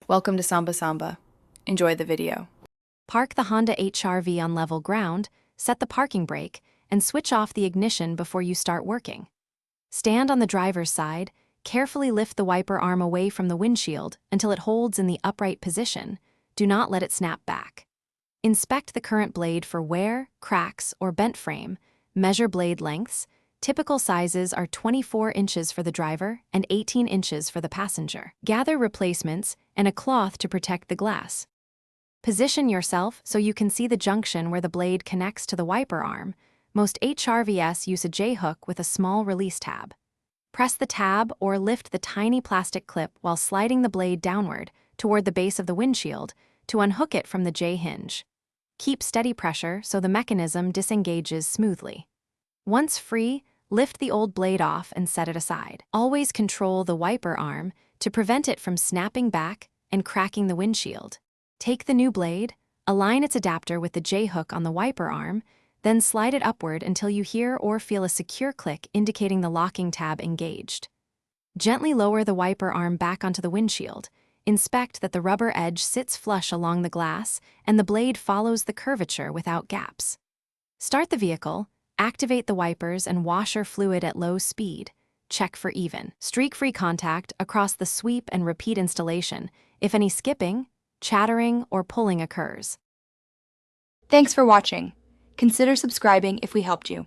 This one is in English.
Welcome to Samba Samba. Enjoy the video. Park the Honda HRV on level ground, set the parking brake, and switch off the ignition before you start working. Stand on the driver's side, carefully lift the wiper arm away from the windshield until it holds in the upright position. Do not let it snap back. Inspect the current blade for wear, cracks, or bent frame. Measure blade lengths. Typical sizes are 24 inches for the driver and 18 inches for the passenger. Gather replacements and a cloth to protect the glass. Position yourself so you can see the junction where the blade connects to the wiper arm. Most HRVs use a J-hook with a small release tab. Press the tab or lift the tiny plastic clip while sliding the blade downward toward the base of the windshield to unhook it from the J-hinge. Keep steady pressure so the mechanism disengages smoothly. Once free, lift the old blade off and set it aside. Always control the wiper arm to prevent it from snapping back and cracking the windshield. Take the new blade, align its adapter with the J-hook on the wiper arm, then slide it upward until you hear or feel a secure click indicating the locking tab engaged. Gently lower the wiper arm back onto the windshield. Inspect that the rubber edge sits flush along the glass and the blade follows the curvature without gaps. Start the vehicle, activate the wipers and washer fluid at low speed. Check for even, streak-free contact across the sweep and repeat installation if any skipping, chattering, or pulling occurs. Thanks for watching. Consider subscribing if we helped you.